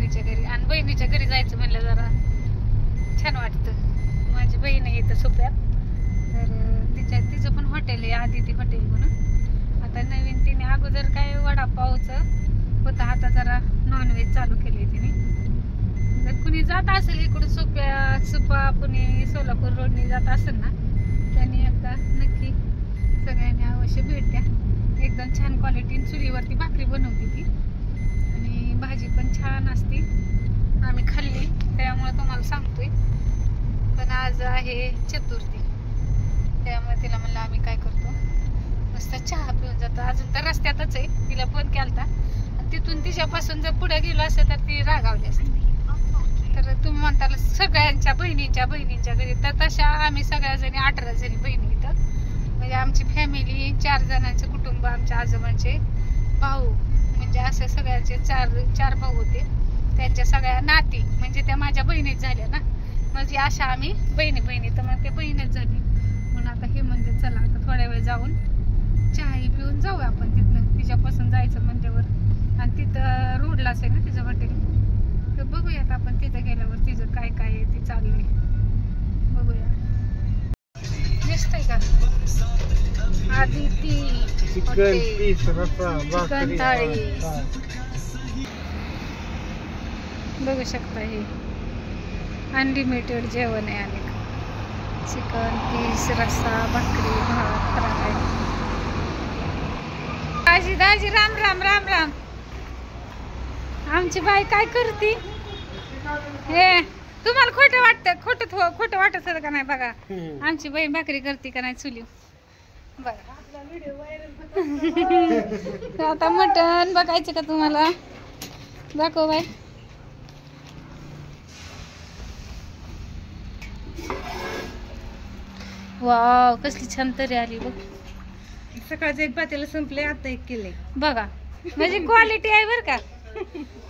बहिणीच्या घरी. आणि बहिणीच्या घरी जायचं म्हणलं जरा छान वाटतं. माझी बहीण आहे इथं सोप्यात, तर तिचं पण हॉटेल आहे आदिती हॉटेल म्हणून. आता नवीन तिने अगोदर काय वडापावचं होतं, आता जरा नॉनव्हेज चालू केले तिने. जर कुणी जात असेल इकडून सुपा पुणे सोलापूर रोडने जात असेल ना, त्यांनी एकदा नक्की सगळ्यांनी अवश्य भेट द्या. एकदम छान क्वालिटी, चुलीवरती भाकरी बनवते ती आणि भाजी पण छान असते. आम्ही खाल्ली त्यामुळे तुम्हाला सांगतोय. पण आज आहे चतुर्थी, त्यामुळे तिला म्हणलं आम्ही काय करतो, मस्त चहा पिऊन जातो. अजून तर रस्त्यातच आहे, तिला फोन केलता. तिथून तिच्यापासून जर पुढे गेलो असेल तर ती रागावली असते. तर तुम्ही म्हणता सगळ्यांच्या बहिणींच्या घरी, तर तशा आम्ही सगळ्या जणी 18 जणी बहिणी इथं. म्हणजे आमची फॅमिली 4 जणांचं कुटुंब, आमच्या आजोबांचे भाऊ, म्हणजे असे सगळ्यांचे चार भाऊ होते. त्यांच्या सगळ्या नाती म्हणजे त्या माझ्या बहिणीच झाल्या ना, म्हणजे अशा आम्ही बहिणी तर मग ते बहीणच झाली. म्हणून आता हे म्हणजे चला आता थोड्या वेळ जाऊन चहाही पिऊन जाऊ आपण. तिथनं तिच्यापासून जायचं म्हणल्यावर, आणि तिथं रोडलाच आहे ना तिचं हॉटेल. तर बघूयात आपण तिथं गेल्यावर तिचं काय काय आहे ते चाललंय, बघूया. दिसतंय का आदिती हॉटेल चिकन थाळी बघू शकता. हे अनलिमिटेड जेवण आहे आणि चिकन पीस, रस्सा, भाकरी, भात, फ्राय. दाजी राम राम राम राम. आमची बाई काय करते हे तुम्हाला खोटं वाटतं? खोटं वाटत होतं का नाही? बघा आमची बाई भाकरी करते का नाही चुली. बघा आता मटण बघायचं का तुम्हाला? दाखव बाई. वाव कसली छान तरी आली बघ. सकाळचं एक पातेलं संपले, आता एक केले. बघा म्हणजे क्वालिटी आहे बर का.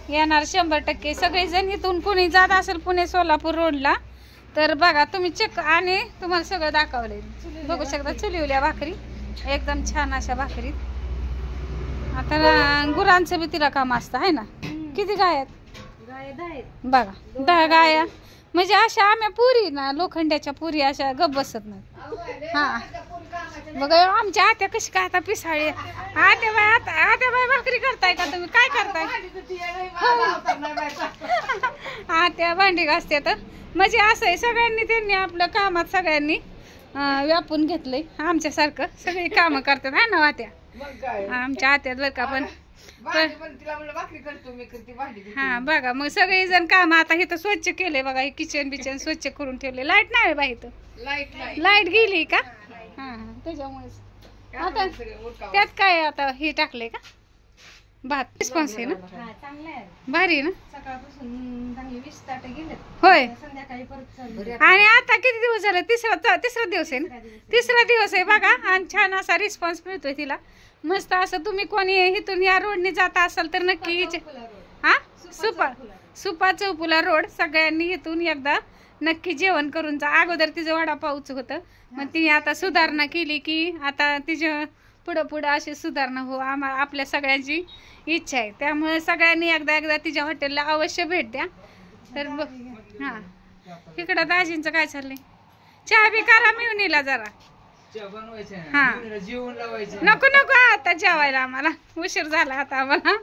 येणार 100%. सगळेजण इथून पुणे जात असेल, पुणे सोलापूर रोडला, तर बघा तुम्ही चेक. आणि तुम्हाला सगळं दाखवले बघू शकता. चुलीवल्या भाकरी एकदम छान अशा भाकरी. आता गुरांचं बी तिला काम असतं आहे ना. किती गाय आहेत बघा? 10 गाया. म्हणजे अशा आम्ही पुरी ना लोखंड्याच्या पुरी अशा गप बसत नाही. हा बघा आमच्या आत्या कशी काय आता पिसाळी. आत्या बाई भाकरी करताय का तुम्ही? काय करताय? आत्या भांडी घासते. तर म्हणजे असं आहे, सगळ्यांनी त्यांनी आपलं कामात सगळ्यांनी व्यापून घेतलंय. आमच्यासारखं सगळी कामं करतात है ना आत्या. आमच्या आत्यात बरं का. पण हा बघा मग सगळे जण काम आता इथं स्वच्छ केले बघा. हे किचन बिचन स्वच्छ करून ठेवले. लाईट नाही बाई इथं. लाईट गेली का? हा त्याच्यामुळेच. आता त्यात काय आता हे टाकलंय का भात? रिस्पॉन्स आहे ना, भारी आहे ना. सकाळपासून 20 ताट गेले होय. संध्याकाळी परत चालू. आणि आता किती दिवस झाले? तिसरा दिवस आहे ना. तिसरा दिवस आहे बघा. आणि छान असा रिस्पॉन्स मिळतोय तिला मस्त. असं तुम्ही कोणी इथून या रोडने जात असाल तर नक्की हा सुपा चौपुला रोड सगळ्यांनी इथून एकदा नक्की जेवण करून जा. अगोदर तिचं वडापावचं होतं, मग तिने आता सुधारणा केली की आता तिच्या पुढं अशी सुधारणा हो. आपल्या सगळ्यांची इच्छा आहे. त्यामुळे सगळ्यांनी एकदा तिच्या हॉटेलला अवश्य भेट द्या. तर हा इकडं दाजींचं काय चाललंय? चहा बी करा मिळून जरा. हा नको आता जेवायला, आम्हाला उशीर झाला आता आम्हाला.